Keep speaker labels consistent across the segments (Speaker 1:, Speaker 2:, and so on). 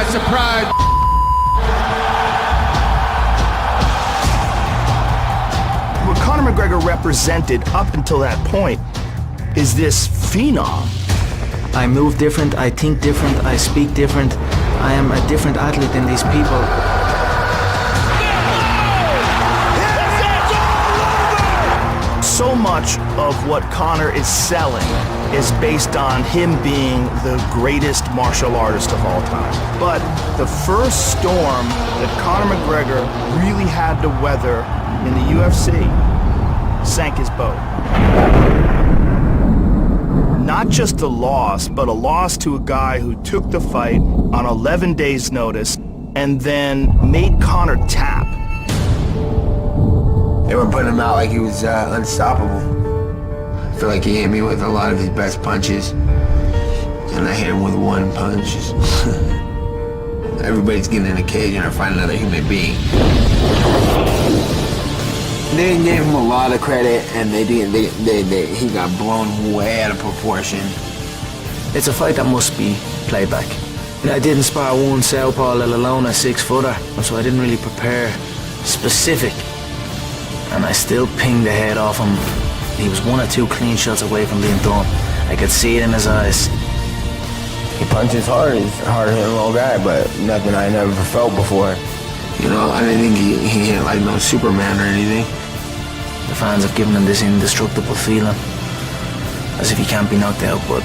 Speaker 1: by surprise.
Speaker 2: What Conor McGregor represented up until that point is this phenom.
Speaker 3: I move different, I think different, I speak different. I am a different athlete than these people.
Speaker 2: So much of what Conor is selling is based on him being the greatest martial artist of all time. But the first storm that Conor McGregor really had to weather in the UFC sank his boat. Not just a loss, but a loss to a guy who took the fight on 11 days' notice and then made Conor tap.
Speaker 4: They were putting him out like he was unstoppable. I feel like he hit me with a lot of his best punches, and I hit him with one punch. Everybody's getting in the cage and they're fighting another human being. They gave him a lot of credit, and he got blown way out of proportion.
Speaker 3: It's a fight that must be played back. I didn't spar one southpaw, let alone a 6-footer, so I didn't really prepare specific. And I still pinged the head off him. He was 1 or 2 clean shots away from being done. I could see it in his eyes.
Speaker 4: He punches hard. He's a hard-hitting little guy, but nothing I never felt before. You know, I didn't think he hit like no Superman or anything.
Speaker 3: The fans have given him this indestructible feeling, as if he can't be knocked out, but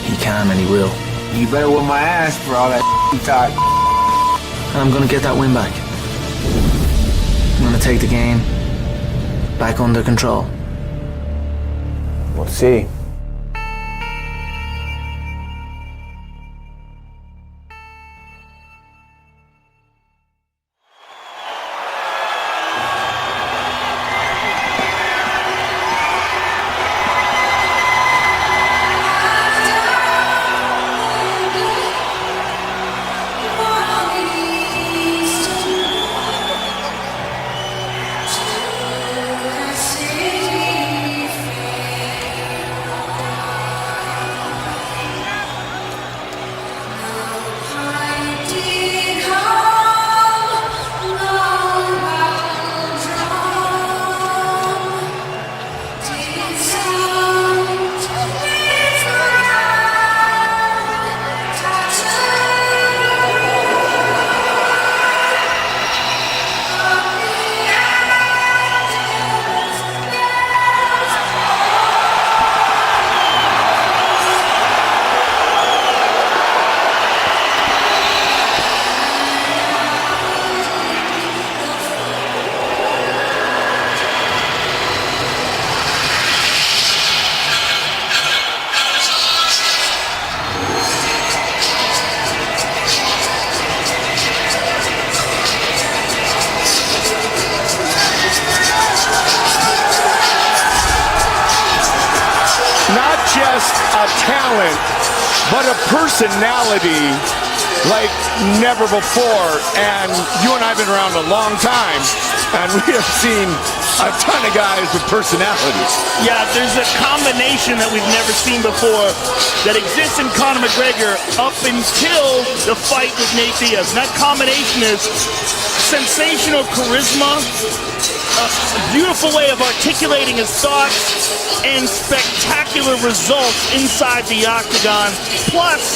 Speaker 3: he can and he will.
Speaker 4: You better whip my ass for all that talk.
Speaker 3: And I'm gonna get that win back. I'm gonna take the game back under control.
Speaker 4: We'll see.
Speaker 1: Just a talent, but a personality like never before. And you and I have been around a long time, and we have seen a ton of guys with personalities.
Speaker 5: Yeah, there's a combination that we've never seen before that exists in Conor McGregor up until the fight with Nate Diaz. And that combination is sensational charisma, a beautiful way of articulating his thoughts, and spectacular results inside the octagon, plus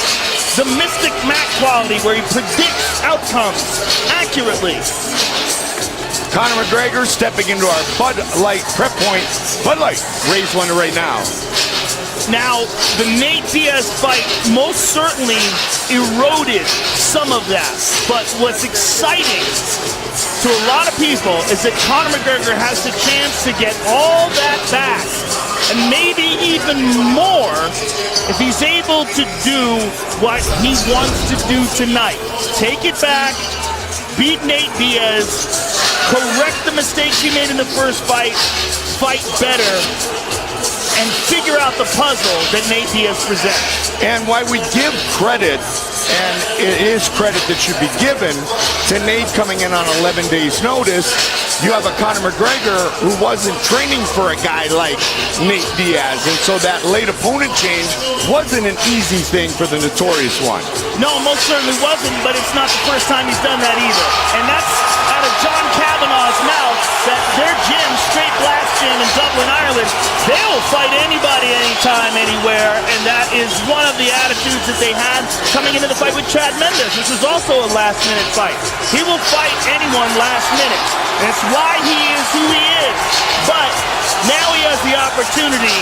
Speaker 5: the Mystic Mac quality where he predicts outcomes accurately.
Speaker 1: Conor McGregor stepping into our Bud Light prep point. Bud Light, raise one right now.
Speaker 5: Now, the Nate Diaz fight most certainly eroded some of that, but what's exciting to a lot of people is that Conor McGregor has the chance to get all that back, and maybe even more if he's able to do what he wants to do tonight. Take it back, beat Nate Diaz, correct the mistakes he made in the first fight, fight better, and figure out the puzzle that Nate Diaz presents.
Speaker 1: And why we give credit, and it is credit that should be given, to Nate coming in on 11 days notice. You have a Conor McGregor who wasn't training for a guy like Nate Diaz, and so that late opponent change wasn't an easy thing for the Notorious One.
Speaker 5: No, most certainly wasn't, but it's not the first time he's done that either. And that's out of John Kavanaugh's mouth, that their gym, Straight Blast Gym in Dublin, Ireland, they will fight anybody, anytime, anywhere, and that is one of the attitudes that they had coming into the fight with Chad Mendes. This is also a last-minute fight. He will fight anyone last minute. And it's why he is who he is. But now he has the opportunity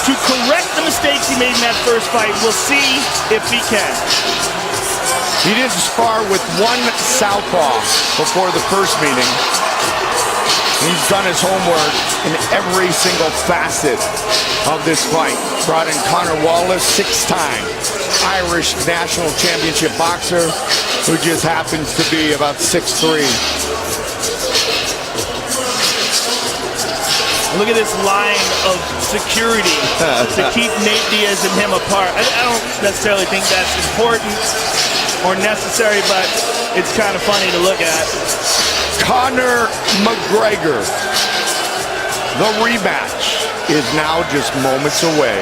Speaker 5: to correct the mistakes he made in that first fight. We'll see if he can.
Speaker 1: He didn't spar with one southpaw before the first meeting. He's done his homework in every single facet of this fight. Brought in Conor Wallace, 6-time Irish national championship boxer, who just happens to be about 6'3".
Speaker 5: Look at this line of security to keep Nate Diaz and him apart. I don't necessarily think that's important or necessary, but it's kind of funny to look at.
Speaker 1: Conor McGregor. The rematch is now just moments away.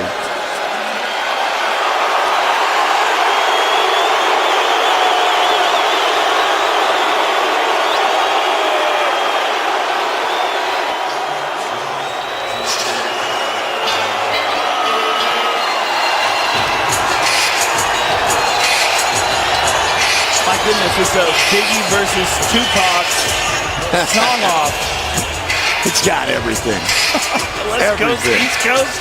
Speaker 5: Goodness, it's a Biggie versus Tupac song off.
Speaker 1: It's got everything.
Speaker 5: Let's go East Coast.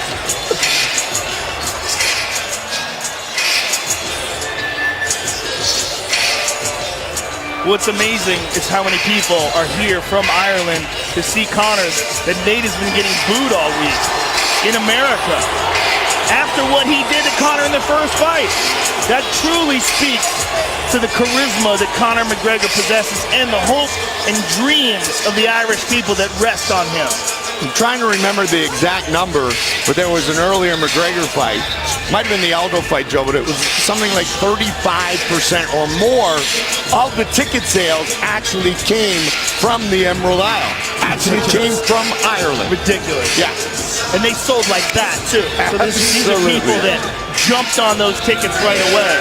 Speaker 5: What's amazing is how many people are here from Ireland to see Conor. That Nate has been getting booed all week in America after what he did to Conor in the first fight. That truly speaks to the charisma that Conor McGregor possesses and the hope and dreams of the Irish people that rest on him.
Speaker 1: I'm trying to remember the exact number, but there was an earlier McGregor fight. Might have been the Aldo fight, Joe, but it was something like 35% or more of the ticket sales actually came from the Emerald Isle. Actually came from Ireland.
Speaker 5: Ridiculous.
Speaker 1: Yeah.
Speaker 5: And they sold like that, too. So these are people that jumped on those tickets right away.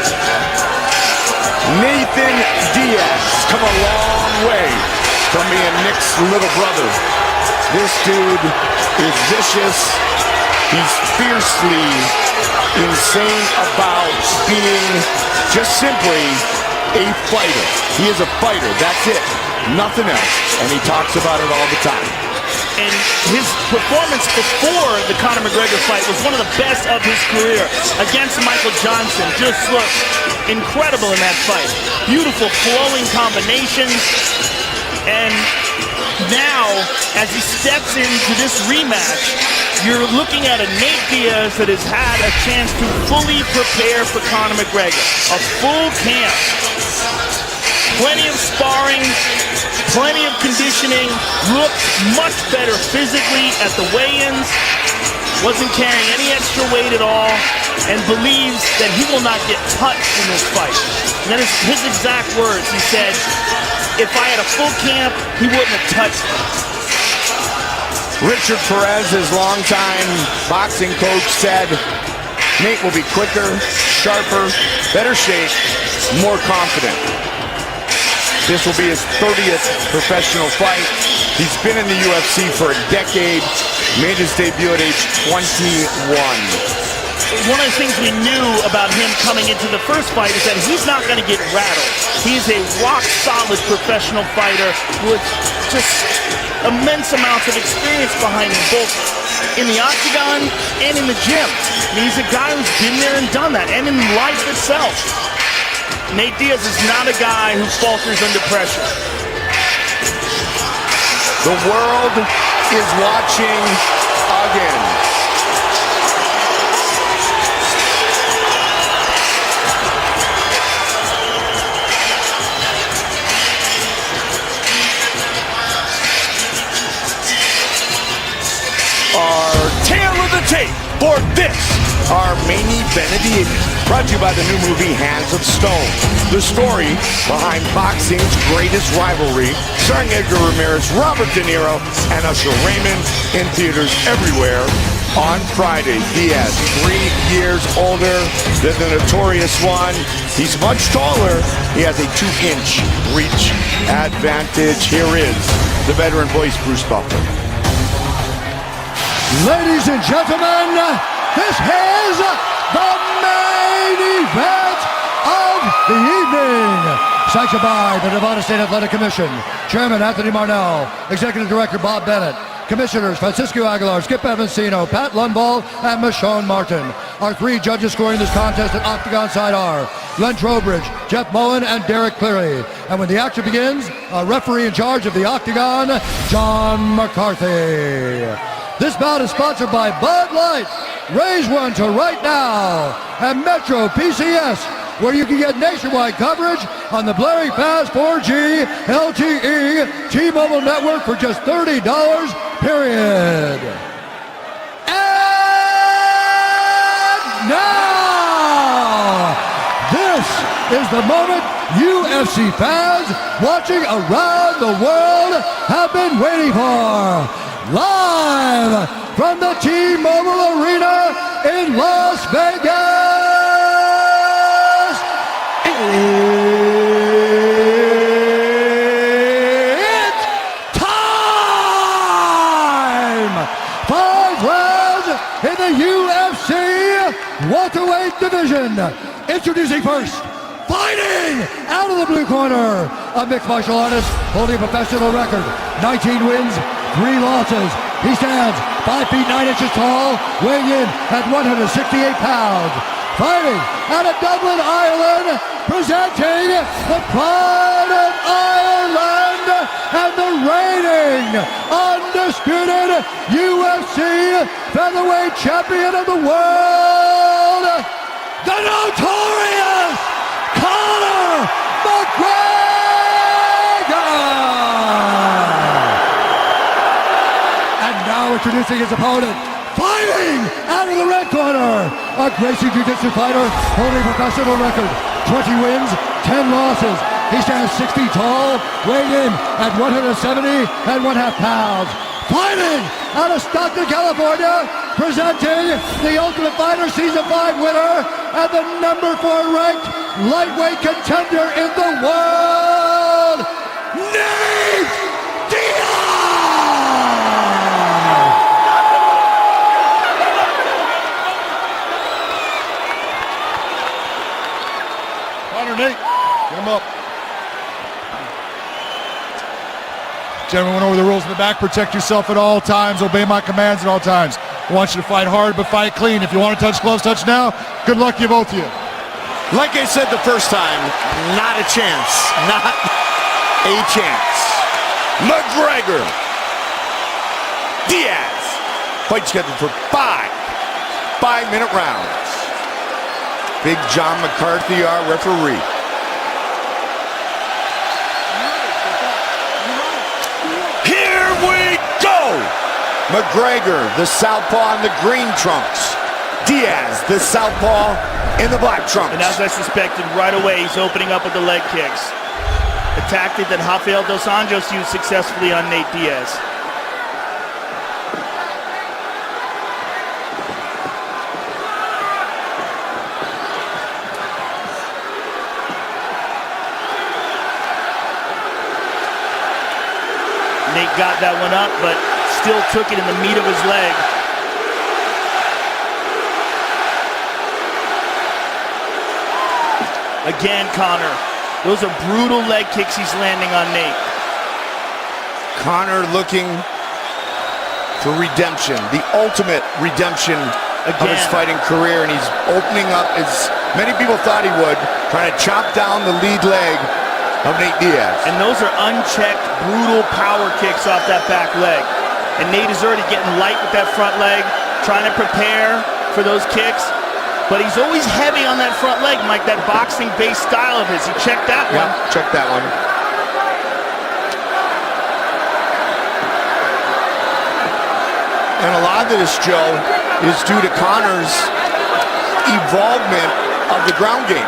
Speaker 1: Nathan Diaz come a long way from being Nick's little brother. This dude is vicious. He's fiercely insane about being just simply a fighter. He is a fighter, that's it. Nothing else. And he talks about it all the time.
Speaker 5: And his performance before the Conor McGregor fight was one of the best of his career against Michael Johnson. Just looked incredible in that fight. Beautiful flowing combinations. And now, as he steps into this rematch, you're looking at a Nate Diaz that has had a chance to fully prepare for Conor McGregor. A full camp. Plenty of sparring, plenty of conditioning, looked much better physically at the weigh-ins, wasn't carrying any extra weight at all, and believes that he will not get touched in this fight. And that is his exact words. He said, if I had a full camp, he wouldn't have touched me.
Speaker 1: Richard Perez, his longtime boxing coach, said Nate will be quicker, sharper, better shape, more confident. This will be his 30th professional fight. He's been in the UFC for a decade, made his debut at age 21.
Speaker 5: One of the things we knew about him coming into the first fight is that he's not going to get rattled. He's a rock-solid professional fighter with just immense amounts of experience behind him, both in the octagon and in the gym. And he's a guy who's been there and done that, and in life itself. Nate Diaz is not a guy who falters under pressure.
Speaker 1: The world is watching again. Our tale of the tape. for this, our main event of the evening. Brought to you by the new movie Hands of Stone. The story behind boxing's greatest rivalry, starring Edgar Ramirez, Robert De Niro, and Usher Raymond, in theaters everywhere on Friday. Diaz, 3 years older than the notorious one. He's much taller. He has a 2-inch reach advantage. Here is the veteran voice, Bruce Buffer.
Speaker 6: Ladies and gentlemen, this is the main event of the evening. Sanctioned by the Nevada State Athletic Commission. Chairman Anthony Marnell, Executive Director Bob Bennett, Commissioners Francisco Aguilar, Skip Evansino, Pat Lundvall, and Michonne Martin. Our 3 judges scoring this contest at Octagon side are Len Trowbridge, Jeff Moen, and Derek Cleary. And when the action begins, a referee in charge of the Octagon, John McCarthy. This bout is sponsored by Bud Light, Raise One to Right Now, and Metro PCS, where you can get nationwide coverage on the Blaring Fast 4G LTE T-Mobile network for just $30, period. And now, this is the moment UFC fans watching around the world have been waiting for. Live from the T-Mobile Arena in Las Vegas, it's time! 5 rounds in the UFC welterweight division. Introducing first, fighting out of the blue corner, a mixed martial artist holding a professional record, 19 wins, 3 losses. He stands 5 feet 9 inches tall, weighing in at 168 pounds. Fighting out of Dublin, Ireland, presenting the pride of Ireland and the reigning, undisputed UFC featherweight champion of the world, the notorious Conor McGregor! Introducing his opponent, fighting out of the red corner, a Gracie Jiu-Jitsu fighter holding a professional record, 20 wins, 10 losses. He stands 6 feet tall, weighing in at 170.5 pounds. Fighting out of Stockton, California, presenting the Ultimate Fighter Season 5 winner and the number 4 ranked lightweight contender in the world, Nate Diaz!
Speaker 7: Nate, get him up. Gentlemen, went over the rules in the back. Protect yourself at all times. Obey my commands at all times. I want you to fight hard, but fight clean. If you want to touch gloves, touch now. Good luck to you, both of you.
Speaker 1: Like I said the first time, not a chance. Not a chance. McGregor. Diaz. Fight scheduled for 5-minute rounds. Big John McCarthy, our referee. Here we go! McGregor, the southpaw in the green trunks. Diaz, the southpaw in the black trunks.
Speaker 5: And as I suspected, right away he's opening up with the leg kicks. A tactic that Rafael Dos Anjos used successfully on Nate Diaz. Nate got that one up, but still took it in the meat of his leg. Again, Conor. Those are brutal leg kicks he's landing on Nate.
Speaker 1: Conor looking for redemption, the ultimate redemption of his fighting career, and he's opening up as many people thought he would, trying to chop down the lead leg of Nate Diaz.
Speaker 5: And those are unchecked, brutal power kicks off that back leg. And Nate is already getting light with that front leg, trying to prepare for those kicks. But he's always heavy on that front leg, Mike, that boxing-based style of his. He checked that one.
Speaker 1: Yeah, check that one. And a lot of this, Joe, is due to Conor's involvement of the ground game.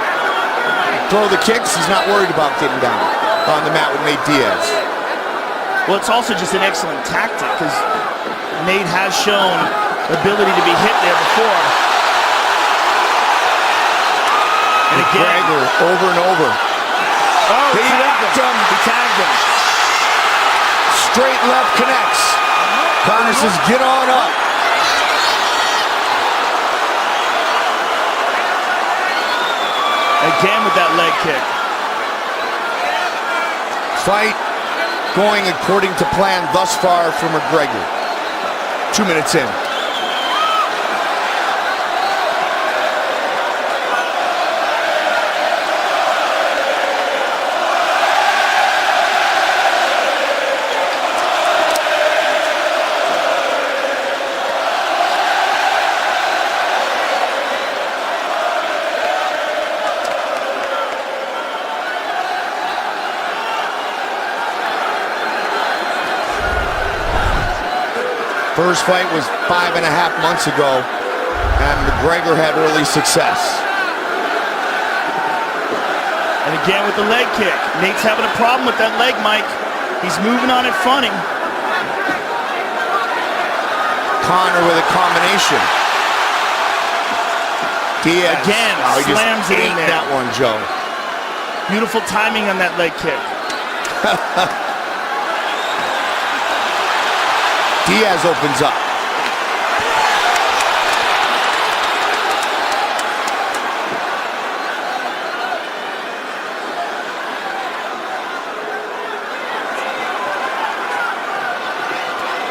Speaker 1: Throw the kicks, he's not worried about getting down on the mat with Nate Diaz.
Speaker 5: Well, it's also just an excellent tactic because Nate has shown the ability to be hit there before. And again,
Speaker 1: McGregor over and over.
Speaker 5: oh,
Speaker 1: He
Speaker 5: tagged him. He tagged him.
Speaker 1: Straight left connects. Conor says, get on up.
Speaker 5: Again with that leg kick.
Speaker 1: Fight going according to plan thus far for McGregor. 2 minutes in. First fight was 5.5 months ago, and McGregor had early success.
Speaker 5: And again with the leg kick. Nate's having a problem with that leg, Mike. He's moving on it, fronting.
Speaker 1: Conor with a combination. Diaz
Speaker 5: Again,
Speaker 1: he just
Speaker 5: slams it in
Speaker 1: ate
Speaker 5: there.
Speaker 1: that one, Joe.
Speaker 5: Beautiful timing on that leg kick.
Speaker 1: Diaz opens up.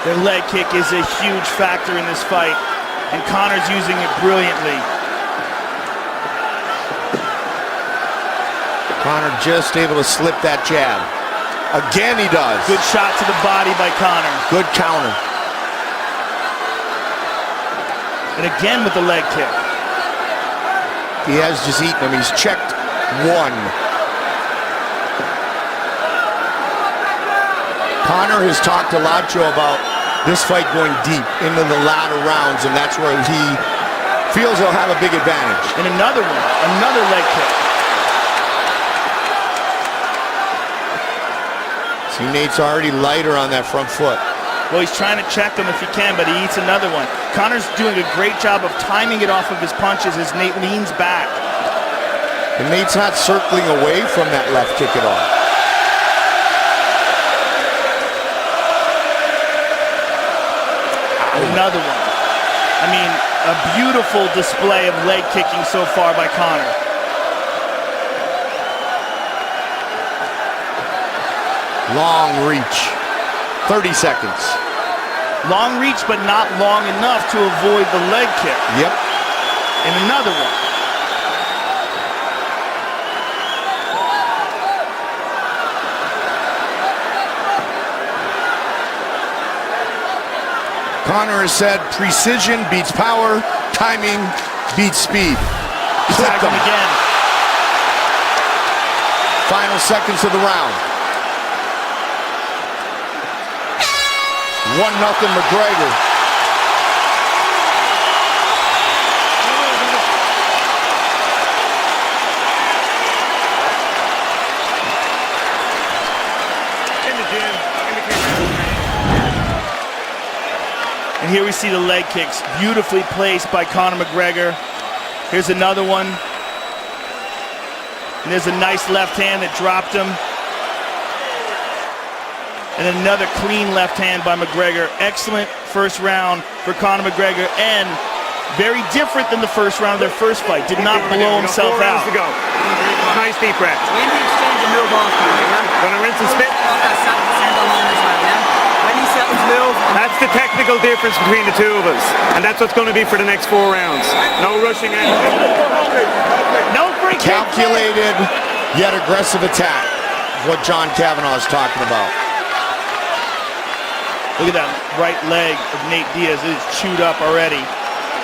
Speaker 5: Their leg kick is a huge factor in this fight, and Conor's using it brilliantly.
Speaker 1: Conor just able to slip that jab. Again he does.
Speaker 5: Good shot to the body by Conor.
Speaker 1: Good counter.
Speaker 5: And again with the leg kick.
Speaker 1: Diaz just eaten him. He's checked one. Conor has talked a lot, Joe, about this fight going deep into the latter rounds, and that's where he feels he'll have a big advantage.
Speaker 5: And another one, another leg kick.
Speaker 1: See, Nate's already lighter on that front foot.
Speaker 5: Well, he's trying to check him if he can, but he eats another one. Conor's doing a great job of timing it off of his punches as Nate leans back.
Speaker 1: And Nate's not circling away from that left kick at all.
Speaker 5: Another one. I mean, a beautiful display of leg kicking so far by Conor.
Speaker 1: Long reach. 30 seconds.
Speaker 5: Long reach, but not long enough to avoid the leg kick.
Speaker 1: Yep.
Speaker 5: And another one.
Speaker 1: Conor has said precision beats power, timing beats speed.
Speaker 5: Tagged him again.
Speaker 1: Final seconds of the round. 1-0 McGregor.
Speaker 5: And here we see the leg kicks beautifully placed by Conor McGregor. Here's another one. And there's a nice left hand that dropped him. And another clean left hand by McGregor. Excellent first round for Conor McGregor, and very different than the first round of their first fight. Did not blow himself out.
Speaker 8: 4 rounds to go. Nice deep breath.
Speaker 9: When do you exchange a move off, yeah?
Speaker 8: Gonna rinse and spit.
Speaker 9: Send alone as well, yeah? When he sells move,
Speaker 8: That's the technical difference between the two of us. And that's what's going to be for the next 4 rounds. No rushing in.
Speaker 5: No free kick.
Speaker 1: Calculated yet aggressive attack is what John Kavanagh is talking about.
Speaker 5: Look at that right leg of Nate Diaz. It is chewed up already.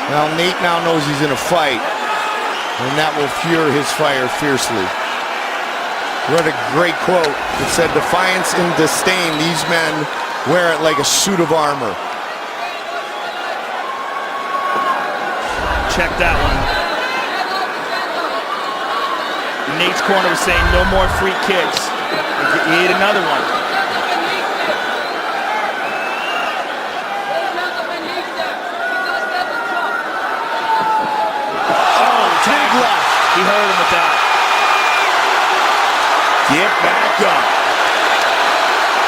Speaker 1: Well, Nate now knows he's in a fight, and that will fuel his fire fiercely. Read a great quote that said, "Defiance and disdain, these men wear it like a suit of armor."
Speaker 5: Check that one. Nate's corner was saying no more free kicks. He ate another one. Oh, tag left. He hurt him with that.
Speaker 1: Get back up.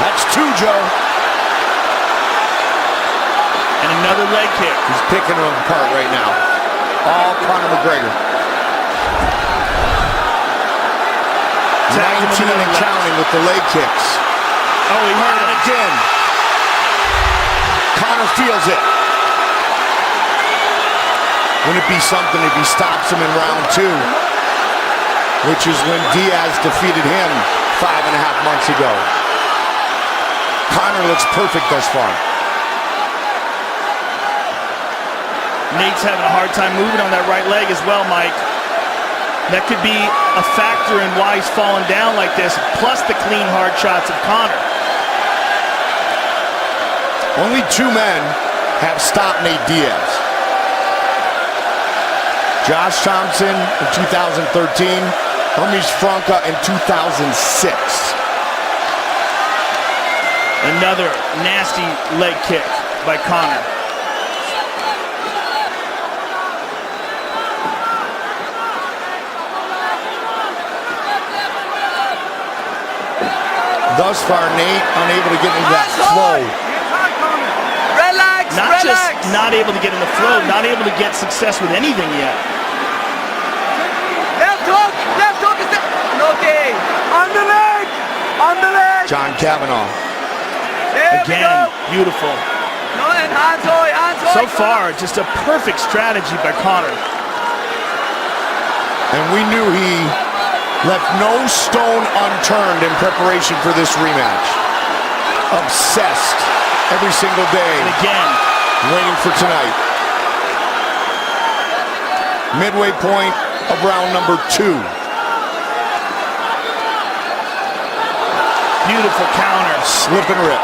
Speaker 1: That's two, Joe.
Speaker 5: And another leg kick.
Speaker 1: He's picking them apart right now. All Conor McGregor. 19 and counting with the leg kicks.
Speaker 5: Oh, he hurt him
Speaker 1: again. Conor feels it. Wouldn't it be something if he stops him in round 2? Which is when Diaz defeated him 5.5 months ago. Conor looks perfect thus far.
Speaker 5: Nate's having a hard time moving on that right leg as well, Mike. That could be a factor in why he's falling down like this, plus the clean, hard shots of Conor.
Speaker 1: Only 2 men have stopped Nate Diaz. Josh Thompson in 2013, Hermes Franca in 2006.
Speaker 5: Another nasty leg kick by Conor.
Speaker 1: Thus far, Nate unable to get into that flow.
Speaker 9: Relax,
Speaker 5: Not just not able to get in the flow, not able to get success with anything yet.
Speaker 9: Left hook is there. Okay. On the leg. On the leg.
Speaker 1: John Kavanaugh.
Speaker 9: There we
Speaker 5: Again,
Speaker 9: go.
Speaker 5: beautiful.
Speaker 9: No, and hands high, hands high.
Speaker 5: So far, just a perfect strategy by Conor.
Speaker 1: And we knew he left no stone unturned in preparation for this rematch. Obsessed every single day.
Speaker 5: And again,
Speaker 1: waiting for tonight. Midway point of round number 2.
Speaker 5: beautiful counter.
Speaker 1: Slip and rip.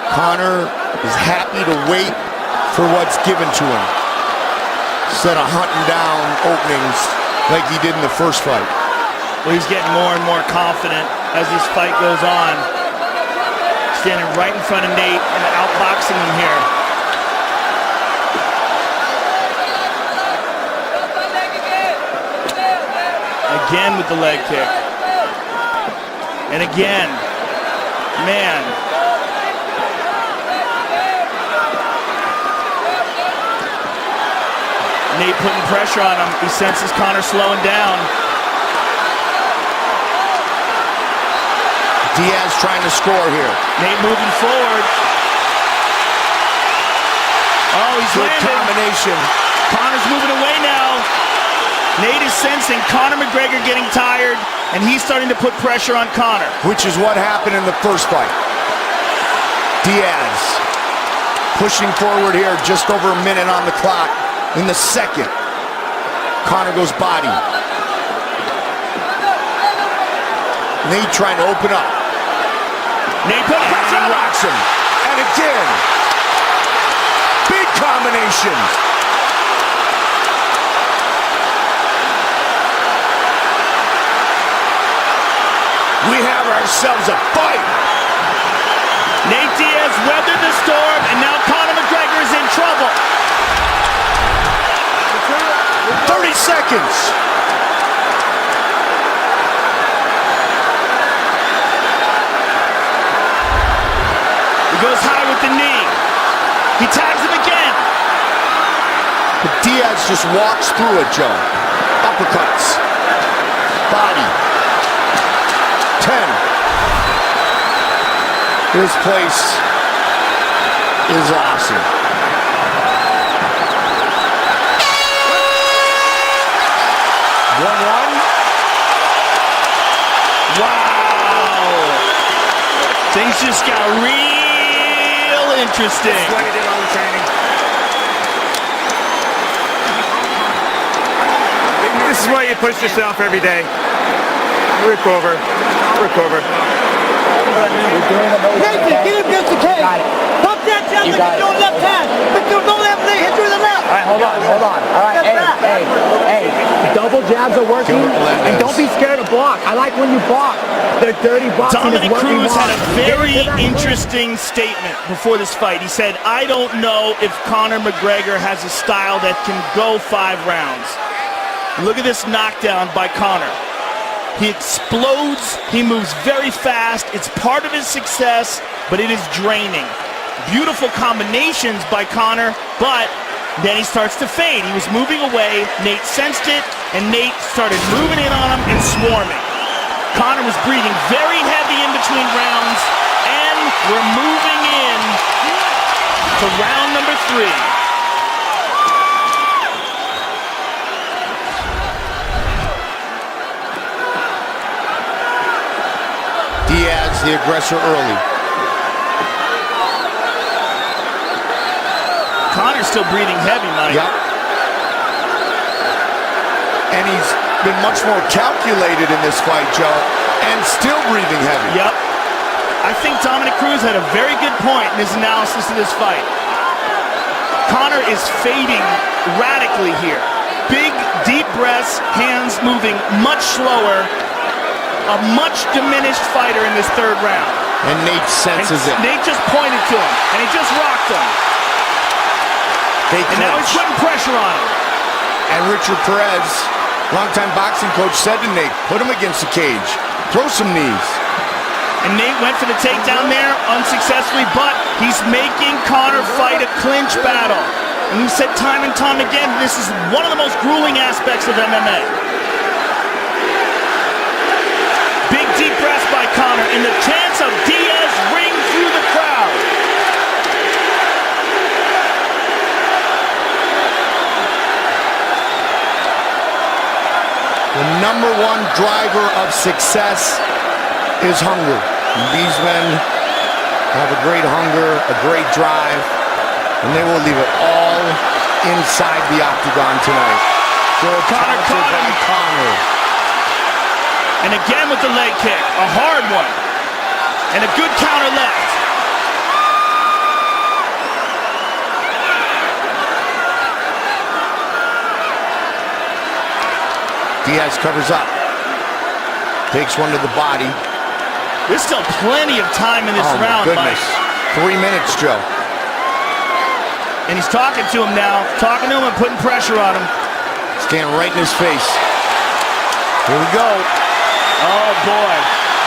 Speaker 1: Conor is happy to wait for what's given to him, instead of hunting down openings like he did in the first fight.
Speaker 5: Well, he's getting more and more confident as this fight goes on. Standing right in front of Nate and outboxing him here. Again with the leg kick. And again, man. Nate putting pressure on him. He senses Conor slowing down.
Speaker 1: Diaz trying to score here.
Speaker 5: Nate moving forward. Oh, he's
Speaker 1: Good
Speaker 5: landing.
Speaker 1: combination.
Speaker 5: Conor's moving away now. Nate is sensing Conor McGregor getting tired, and he's starting to put pressure on Conor.
Speaker 1: Which is what happened in the first fight. Diaz pushing forward here, just over a minute on the clock. In the second, Conor goes body. Nate trying to open up.
Speaker 5: Nate put pressure
Speaker 1: And
Speaker 5: on him.
Speaker 1: rocks him. And again, big combination. We have ourselves a fight.
Speaker 5: Nate Diaz weathered the storm, and now Conor McGregor is in trouble.
Speaker 1: 30 seconds.
Speaker 5: He goes high with the knee. He tags him again.
Speaker 1: But Diaz just walks through it, Joe. Uppercuts. Body. 10. This place is awesome. Wow.
Speaker 5: Things just got real interesting.
Speaker 8: That's what he did all the training. This is why you push yourself every day. Recover. Recover.
Speaker 9: Nathan, get him against the cage. Pump that chest like you're doing left hand. But you don't have to hit you in the left.
Speaker 10: All right, hold on. All right, hey. Double jabs are working, and don't be scared to block. I like when you block. The dirty boxing
Speaker 5: Dominic
Speaker 10: is what we
Speaker 5: Cruz
Speaker 10: want.
Speaker 5: had a very interesting statement before this fight. He said, I don't know if Conor McGregor has a style that can go 5 rounds. Look at this knockdown by Conor. He explodes, he moves very fast. It's part of his success, but it is draining. Beautiful combinations by Conor, but then he starts to fade. He was moving away, Nate sensed it, and Nate started moving in on him and swarming. Conor was breathing very heavy in between rounds, and we're moving in to round number 3.
Speaker 1: Diaz, the aggressor early.
Speaker 5: Conor's still breathing heavy, Mike.
Speaker 1: Yep. And he's been much more calculated in this fight, Joe, and still breathing heavy.
Speaker 5: Yep. I think Dominic Cruz had a very good point in his analysis of this fight. Conor is fading radically here. Big, deep breaths, hands moving much slower. A much diminished fighter in this 3rd round.
Speaker 1: And Nate senses it.
Speaker 5: Nate just pointed to him, and he just rocked him. And now he's putting pressure on him.
Speaker 1: And Richard Perez, longtime boxing coach, said to Nate, put him against the cage. Throw some knees.
Speaker 5: And Nate went for the takedown there unsuccessfully, but he's making Conor fight a clinch battle. And he said time and time again, this is one of the most grueling aspects of MMA. Big deep breath by Conor, and the chants of Diaz ring through the crowd.
Speaker 1: The #1 driver of success is hunger. These men have a great hunger, a great drive, and they will leave it all inside the octagon tonight.
Speaker 5: Conor caught him.
Speaker 1: Conor.
Speaker 5: And again with the leg kick, a hard one. And a good counter left.
Speaker 1: Diaz covers up. Takes one to the body.
Speaker 5: There's still plenty of time in this round,
Speaker 1: goodness.
Speaker 5: Mike.
Speaker 1: 3 minutes, Joe.
Speaker 5: And he's talking to him now. Talking to him and putting pressure on him.
Speaker 1: Standing right in his face. Here we go.
Speaker 5: Oh, boy.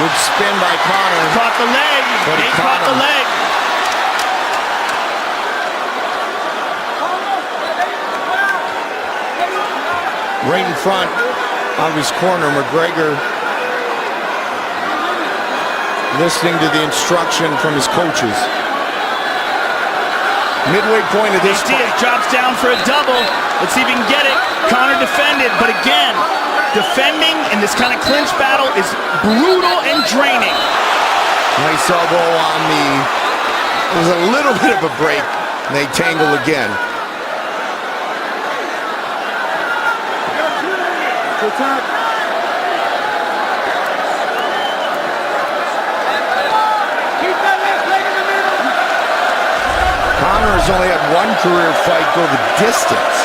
Speaker 1: Good spin by Conor.
Speaker 5: Caught the leg.
Speaker 1: But he
Speaker 5: Nate
Speaker 1: caught
Speaker 5: caught the
Speaker 1: him.
Speaker 5: leg.
Speaker 1: Right in front of his corner, McGregor listening to the instruction from his coaches. Midway point of this
Speaker 5: Diaz
Speaker 1: fight.
Speaker 5: drops down for a double. Let's see if he can get it. Conor defended, but again, defending in this kind of clinch battle is brutal and draining.
Speaker 1: Nice elbow on the... It was a little bit of a break. And they tangle again. Conor has only had one career fight go the distance.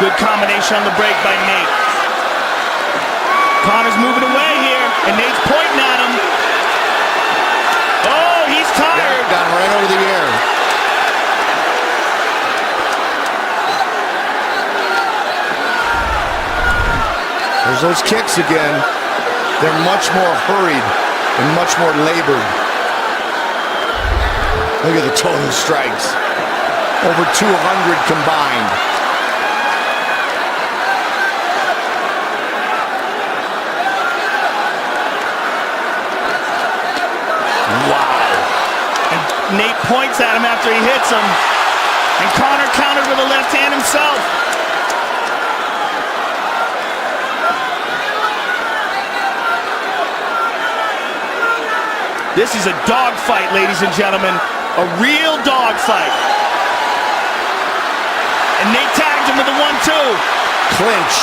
Speaker 5: Good combination on the break by Nate. Conor's moving away here, and Nate's pointing at him. Oh, he's tired.
Speaker 1: Got him right over the ear. There's those kicks again. They're much more hurried and much more labored. Look at the total strikes. Over 200 combined.
Speaker 5: Nate points at him after he hits him. And Conor countered with a left hand himself. This is a dogfight, ladies and gentlemen. A real dogfight. And Nate tagged him with a 1-2.
Speaker 1: Clinch.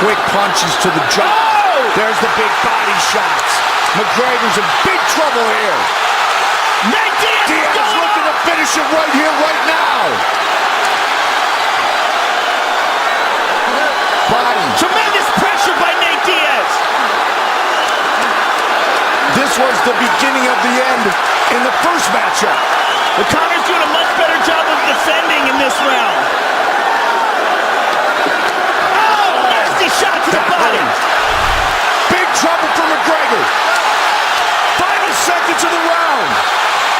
Speaker 1: Quick punches to the jaw. Oh! There's the big body shots. McGregor's in big trouble here.
Speaker 5: Nate Diaz
Speaker 1: looking to finish it right here, right now. Body.
Speaker 5: Tremendous pressure by Nate Diaz.
Speaker 1: This was the beginning of the end in the first matchup.
Speaker 5: But Conor's doing a much better job of defending in this round. Oh, nasty shot to the body.
Speaker 1: Big trouble for McGregor. Final seconds of the round.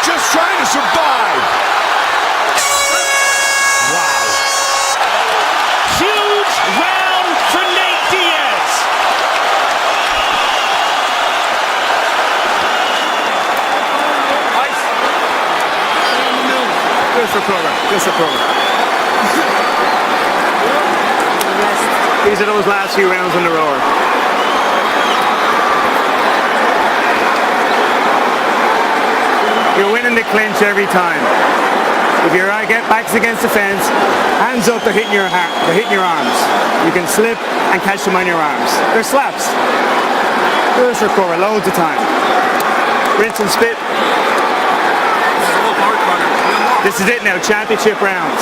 Speaker 1: Just trying to survive. Wow.
Speaker 5: Huge round for Nate Diaz.
Speaker 8: Just a program. These are those last few rounds on the road. You're winning the clinch every time. If your back's against the fence, hands up, they're hitting your arms. You can slip and catch them on your arms. They're slaps. Just recover loads of time. Rinse and spit. This is it now, championship rounds.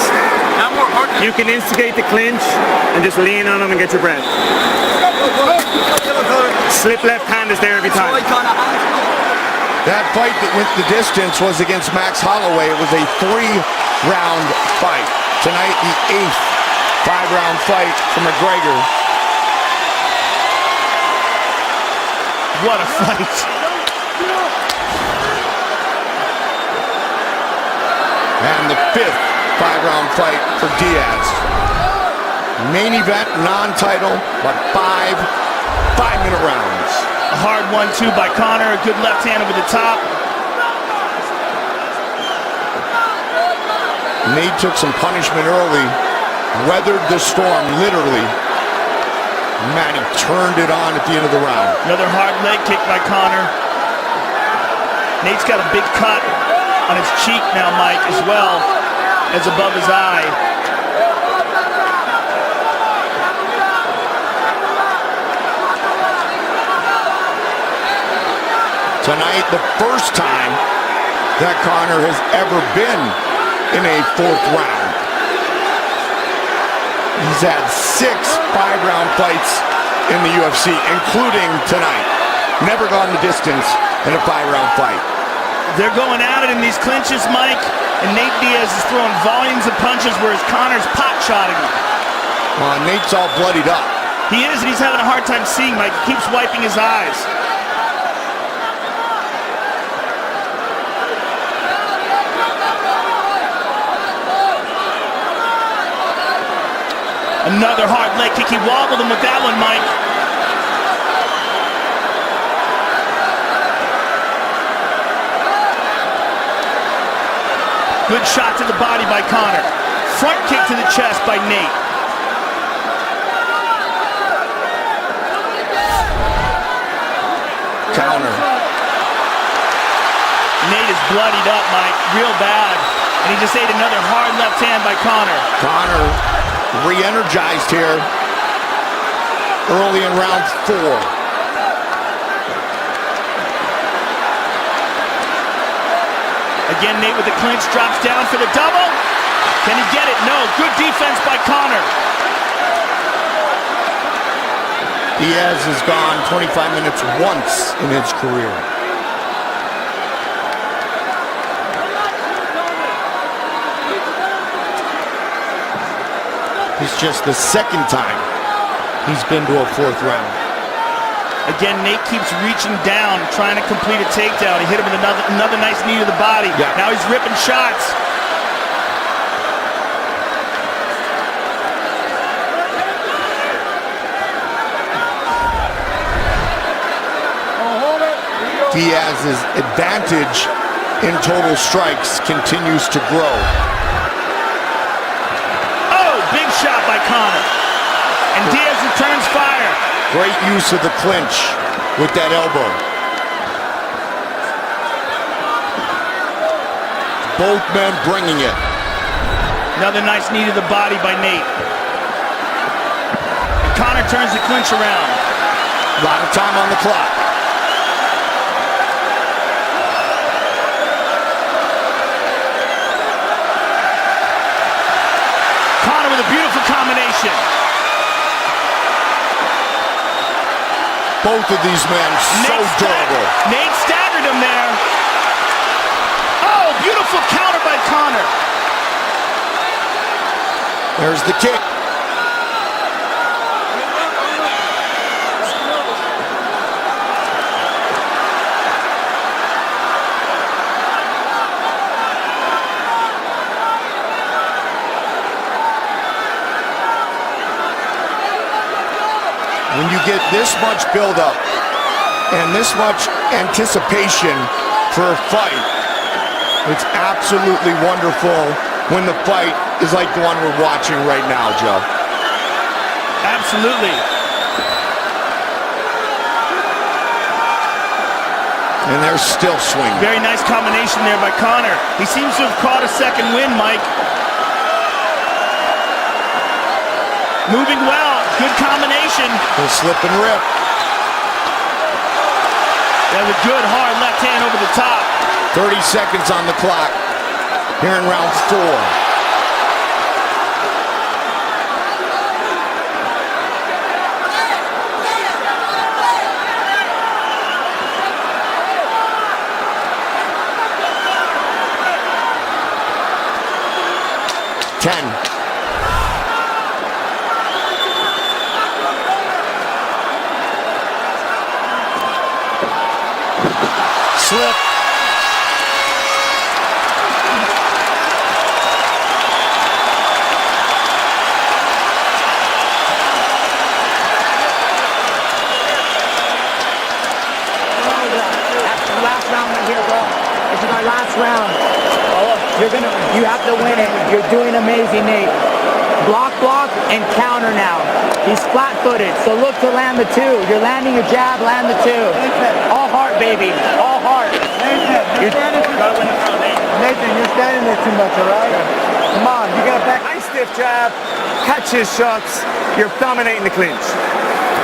Speaker 8: You can instigate the clinch and just lean on them and get your breath. Slip left hand is there every time.
Speaker 1: That fight that went the distance was against Max Holloway. It was a 3-round fight. Tonight, the 8th 5-round fight for McGregor.
Speaker 5: What a fight.
Speaker 1: And the 5th 5-round fight for Diaz. Main event, non-title, but 5-minute rounds.
Speaker 5: A hard 1-2 by Conor, a good left hand over the top.
Speaker 1: Nate took some punishment early, weathered the storm, literally. Man, he turned it on at the end of the round.
Speaker 5: Another hard leg kick by Conor. Nate's got a big cut on his cheek now, Mike, as well as above his eye.
Speaker 1: Tonight, the first time that Conor has ever been in a 4th round. He's had 6 5-round fights in the UFC, including tonight. Never gone the distance in a 5-round fight.
Speaker 5: They're going at it in these clinches, Mike, and Nate Diaz is throwing volumes of punches, whereas Conor's pot-shotting him.
Speaker 1: Nate's all bloodied up.
Speaker 5: He is, and he's having a hard time seeing, Mike. He keeps wiping his eyes. Another hard leg kick. He wobbled him with that one, Mike. Good shot to the body by Conor. Front kick to the chest by Nate.
Speaker 1: Counter.
Speaker 5: Nate is bloodied up, Mike, real bad. And he just ate another hard left hand by Conor.
Speaker 1: Conor re-energized here early in round 4.
Speaker 5: Again, Nate with the clinch, drops down for the double. Can he get it? No. Good defense by Conor.
Speaker 1: Diaz has gone 25 minutes once in his career. It's just the 2nd time he's been to a 4th round.
Speaker 5: Again, Nate keeps reaching down, trying to complete a takedown. He hit him with another nice knee to the body.
Speaker 1: Yeah.
Speaker 5: Now he's ripping shots.
Speaker 1: Diaz's advantage in total strikes continues to grow.
Speaker 5: Big shot by Conor. And Diaz and turns fire.
Speaker 1: Great use of the clinch with that elbow. Both men bringing it.
Speaker 5: Another nice knee to the body by Nate. And Conor turns the clinch around.
Speaker 1: A lot of time on the clock.
Speaker 5: Conor with a beautiful combination.
Speaker 1: Both of these men so durable.
Speaker 5: Nate staggered him there. Oh, beautiful counter by Conor.
Speaker 1: There's the kick. When you get this much buildup and this much anticipation for a fight, it's absolutely wonderful when the fight is like the one we're watching right now, Joe.
Speaker 5: Absolutely.
Speaker 1: And they're still swinging.
Speaker 5: Very nice combination there by Conor. He seems to have caught a second win, Mike. Moving well. Good combination.
Speaker 1: He'll slip and rip.
Speaker 5: That's a good hard left hand over the top.
Speaker 1: 30 seconds on the clock here in round 4. Slip.
Speaker 10: Last round right here, bro. This is our last round. You have to win it. You're doing amazing, Nate. Block, and counter now. He's flat-footed, so look to land the 2. You're landing your jab, land the 2. All heart, baby. All heart.
Speaker 8: Nathan, you're standing there too much, all right? Come on, you got back. Nice stiff jab. Catch his shots. You're dominating the clinch.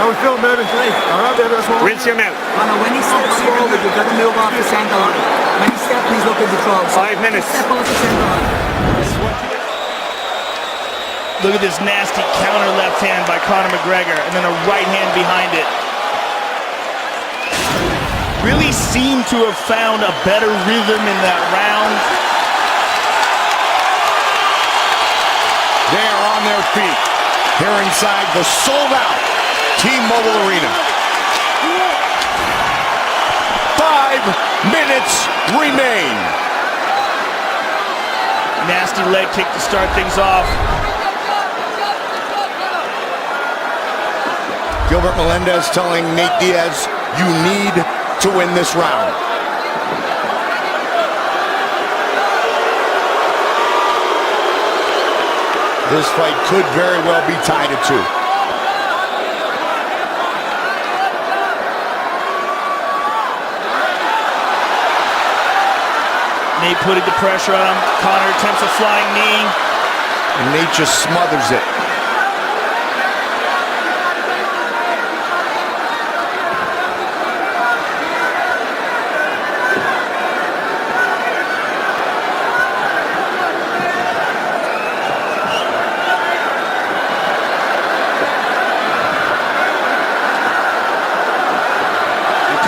Speaker 8: How we feeling, baby? Great. All right, baby. Let's move. Rinse your mouth.
Speaker 10: Conor, when he steps forward, you've got to move off the center line. When he steps, he's looking to throw.
Speaker 8: 5 minutes.
Speaker 10: Step off the center line.
Speaker 5: Look at this nasty counter left hand by Conor McGregor, and then a right hand behind it. Really seemed to have found a better rhythm in that round.
Speaker 1: They are on their feet here inside the sold-out T-Mobile Arena. 5 minutes remain.
Speaker 5: Nasty leg kick to start things off.
Speaker 1: Gilbert Melendez telling Nate Diaz, you need to win this round. This fight could very well be tied at 2.
Speaker 5: Nate putting the pressure on him. Conor attempts a flying knee.
Speaker 1: And Nate just smothers it.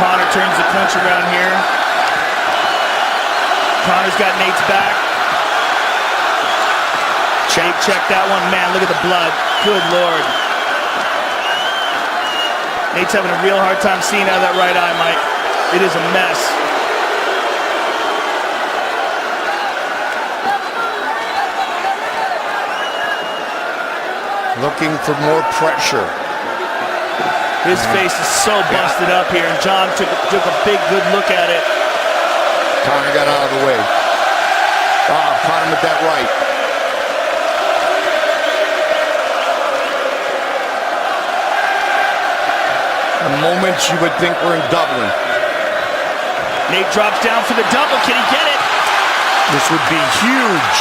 Speaker 5: Conor turns the clinch around here. Conor's got Nate's back. Check that one. Man, look at the blood. Good Lord. Nate's having a real hard time seeing out of that right eye, Mike. It is a mess.
Speaker 1: Looking for more pressure.
Speaker 5: His face is so busted up here, and John took a big, good look at it.
Speaker 1: Conor got out of the way. Caught him with that right. The moment you would think we're in Dublin.
Speaker 5: Nate drops down for the double. Can he get it?
Speaker 1: This would be huge.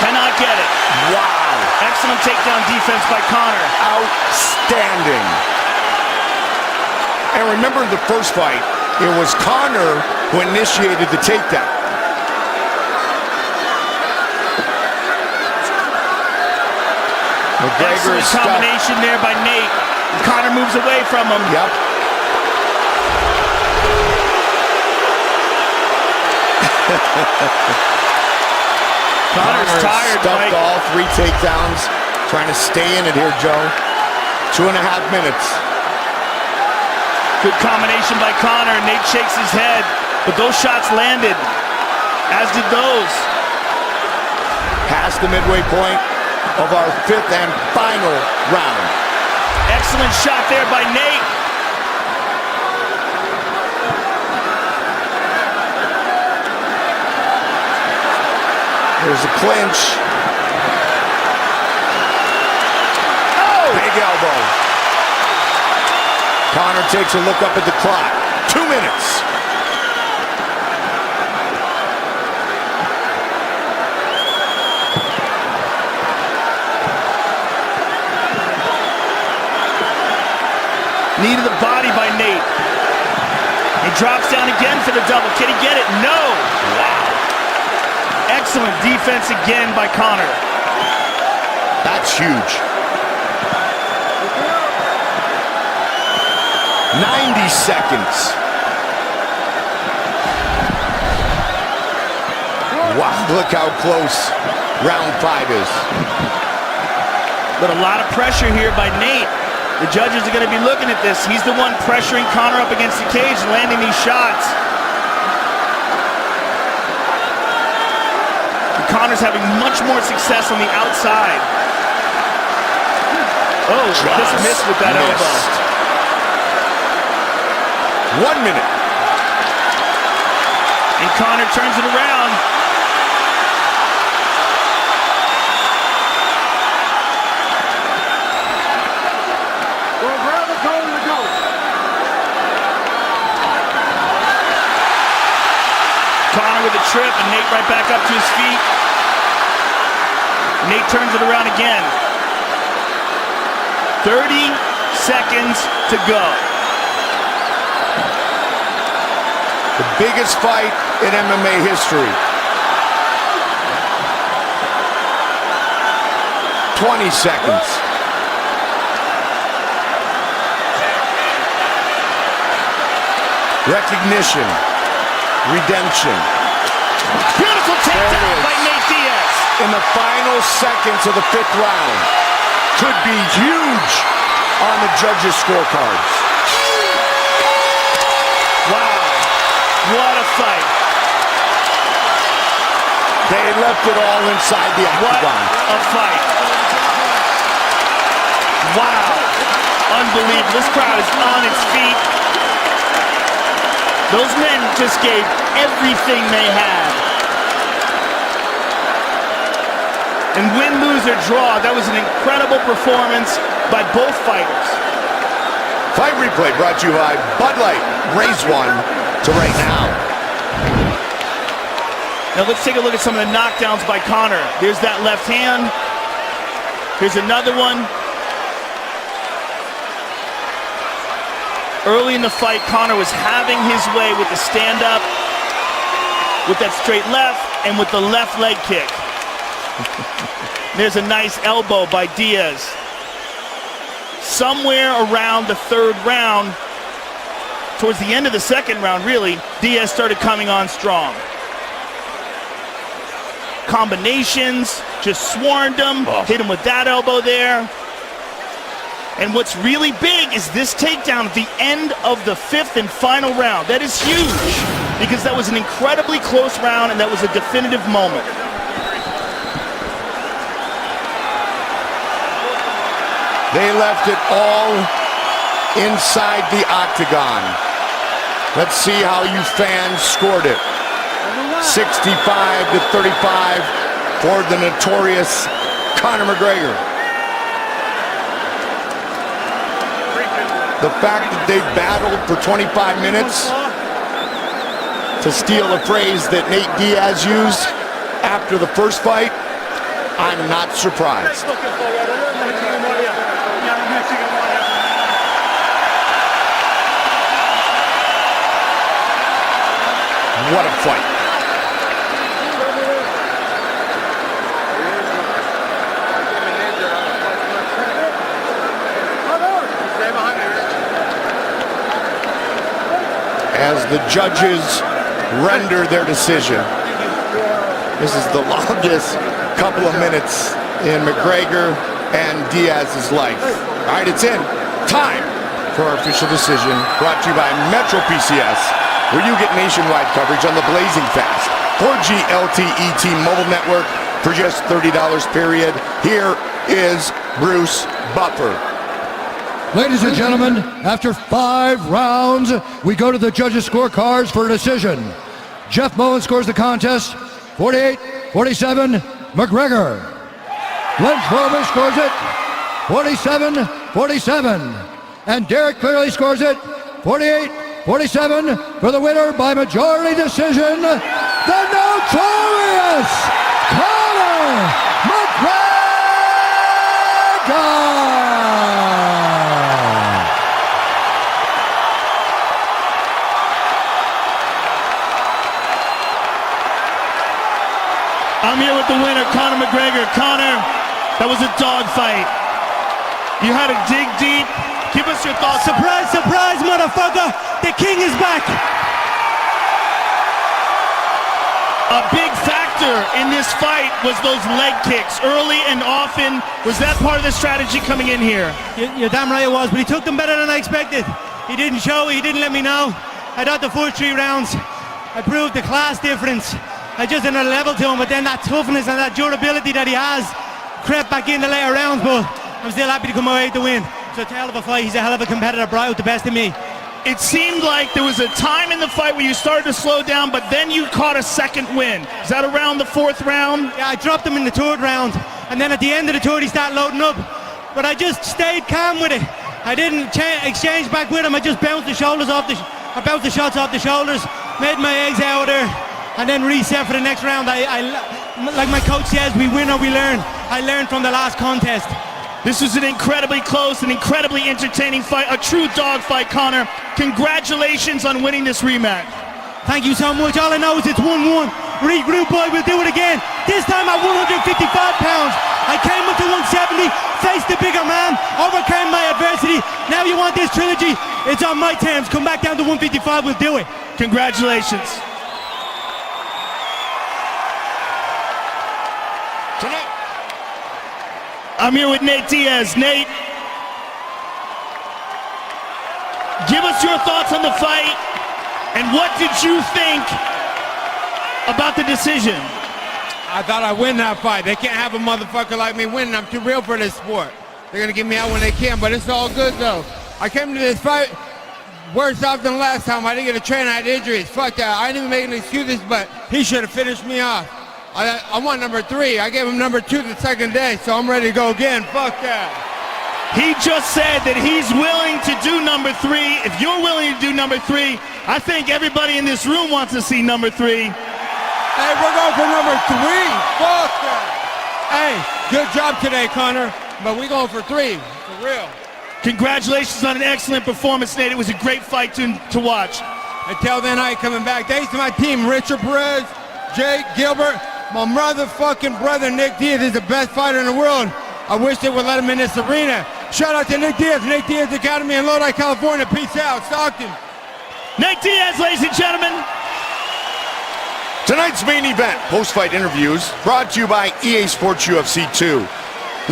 Speaker 5: Cannot get it.
Speaker 1: Wow.
Speaker 5: Excellent takedown defense by Conor.
Speaker 1: Outstanding. And remember the first fight, it was Conor who initiated the takedown. McGregor
Speaker 5: Excellent combination there by Nate. Conor moves away from him.
Speaker 1: Yep.
Speaker 5: Conor's tired,
Speaker 1: stuffed
Speaker 5: Mike.
Speaker 1: all 3 takedowns. Trying to stay in it here, Joe. 2.5 minutes.
Speaker 5: Good combination by Conor. Nate shakes his head, but those shots landed, as did those.
Speaker 1: Past the midway point of our 5th and final round.
Speaker 5: Excellent shot there by Nate.
Speaker 1: There's a clinch. Oh! Big elbow. Conor takes a look up at the clock. 2 minutes.
Speaker 5: Knee to the body by Nate. He drops down again for the double. Can he get it? No! Wow. Excellent defense again by Conor.
Speaker 1: That's huge. 90 seconds. Wow, look how close round 5 is.
Speaker 5: But a lot of pressure here by Nate. The judges are going to be looking at this. He's the one pressuring Conor up against the cage, landing these shots. And Conor's having much more success on the outside. Oh, just missed with that elbow.
Speaker 1: 1 minute.
Speaker 5: And Conor turns it around. Conor with a trip, and Nate right back up to his feet. Nate turns it around again. 30 seconds to go.
Speaker 1: The biggest fight in MMA history. 20 seconds. Recognition. Redemption.
Speaker 5: Beautiful takedown by Nate Diaz.
Speaker 1: In the final seconds of the 5th round. Could be huge on the judges' scorecards.
Speaker 5: Wow. What a fight.
Speaker 1: They left it all inside the
Speaker 5: What
Speaker 1: octagon.
Speaker 5: a fight. Wow. Unbelievable. This crowd is on its feet. Those men just gave everything they had. And win, lose, or draw, that was an incredible performance by both fighters.
Speaker 1: Fight replay brought to you by Bud Light. Raise one to right now.
Speaker 5: Now let's take a look at some of the knockdowns by Conor. There's that left hand. Here's another one. Early in the fight, Conor was having his way with the stand-up, with that straight left, and with the left leg kick. There's a nice elbow by Diaz. Somewhere around the 3rd round, towards the end of the 2nd round, really, Diaz started coming on strong. Combinations, just swarmed him, hit him with that elbow there. And what's really big is this takedown at the end of the 5th and final round. That is huge, because that was an incredibly close round, and that was a definitive moment.
Speaker 1: They left it all inside the octagon. Let's see how you fans scored it. 65-35 for the notorious Conor McGregor. the fact that they battled for 25 minutes, to steal a phrase that Nate Diaz used after the first fight, I'm not surprised. What a fight. As the judges render their decision, this is the longest couple of minutes in McGregor and Diaz's life. All right, it's in. Time for our official decision, brought to you by Metro PCS, where you get nationwide coverage on the blazing fast 4G LTE T-Mobile network for just $30 period. Here is Bruce Buffer.
Speaker 6: Ladies and gentlemen, after 5 rounds, we go to the judges' scorecards for a decision. Jeff Moen scores the contest, 48-47, McGregor. Glenn Schroeder scores it, 47-47. And Derek clearly scores it, 48-47, for the winner by majority decision, the notorious Conor McGregor!
Speaker 5: I'm here with the winner, Conor McGregor. Conor, that was a dogfight. You had to dig deep. Give us your thoughts.
Speaker 9: Surprise, surprise, motherfucker! The king is back!
Speaker 5: A big factor in this fight was those leg kicks, early and often. Was that part of the strategy coming in here?
Speaker 9: You're damn right it was, but he took them better than I expected. He didn't show, he didn't let me know. I thought the first 3 rounds, I proved the class difference. I just another level to him, but then that toughness and that durability that he has crept back in the later rounds, but I'm still happy to come away with the win. It's a hell of a fight. He's a hell of a competitor, brought out the best in me.
Speaker 5: It seemed like there was a time in the fight where you started to slow down, but then you caught a second win. Is that around the 4th round?
Speaker 9: Yeah, I dropped him in the 3rd round, and then at the end of the 3rd he started loading up. But I just stayed calm with it. I didn't exchange back with him. I just bounced the shoulders off the, I bounced the shots off the shoulders, made my eggs out of there, and then reset for the next round. Like my coach says, we win or we learn. I learned from the last contest.
Speaker 5: This was an incredibly close and incredibly entertaining fight, a true dog fight, Conor. Congratulations on winning this rematch.
Speaker 9: Thank you so much. All I know is it's 1-1. Regroup, boy, we'll do it again. This time at 155 pounds. I came up to 170, faced the bigger man, overcame my adversity. Now you want this trilogy? It's on my terms. Come back down to 155, we'll do it.
Speaker 5: Congratulations.
Speaker 1: Tonight,
Speaker 5: I'm here with Nate Diaz. Nate, give us your thoughts on the fight, and what did you think about the decision?
Speaker 11: I thought I'd win that fight. They can't have a motherfucker like me winning. I'm too real for this sport. They're gonna get me out when they can, but it's all good though. I came to this fight worse off than last time. I didn't get a train, I had injuries. Fuck that. I didn't even make any excuses, but he should have finished me off. I want number 3. I gave him number 2 the second day, so I'm ready to go again. Fuck that.
Speaker 5: He just said that he's willing to do number 3. If you're willing to do number 3, I think everybody in this room wants to see number 3.
Speaker 11: Hey, we're going for number 3. Fuck that. Hey, good job today, Conor, but we going for 3, for real.
Speaker 5: Congratulations on an excellent performance, Nate. It was a great fight to watch.
Speaker 11: Until then, I ain't coming back. Thanks to my team, Richard Perez, Jake Gilbert. My motherfucking brother Nick Diaz is the best fighter in the world. I wish they would let him in this arena. Shout out to Nick Diaz Academy in Lodi, California. Peace out, Stockton.
Speaker 5: Nate Diaz, ladies and gentlemen.
Speaker 1: tonight's main event, post-fight interviews, brought to you by EA Sports UFC 2.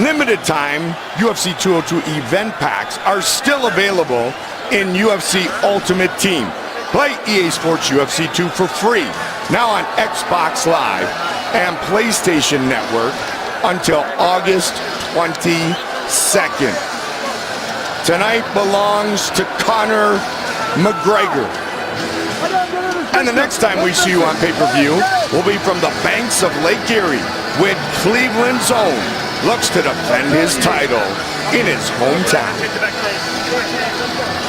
Speaker 1: Limited time UFC 202 event packs are still available in UFC Ultimate Team. Play EA Sports UFC 2 for free, now on Xbox Live and PlayStation Network until August 22nd. Tonight belongs to Conor McGregor. And the next time we see you on pay-per-view will be from the banks of Lake Erie, with Cleveland's own looks to defend his title in his hometown.
Speaker 10: Let's go.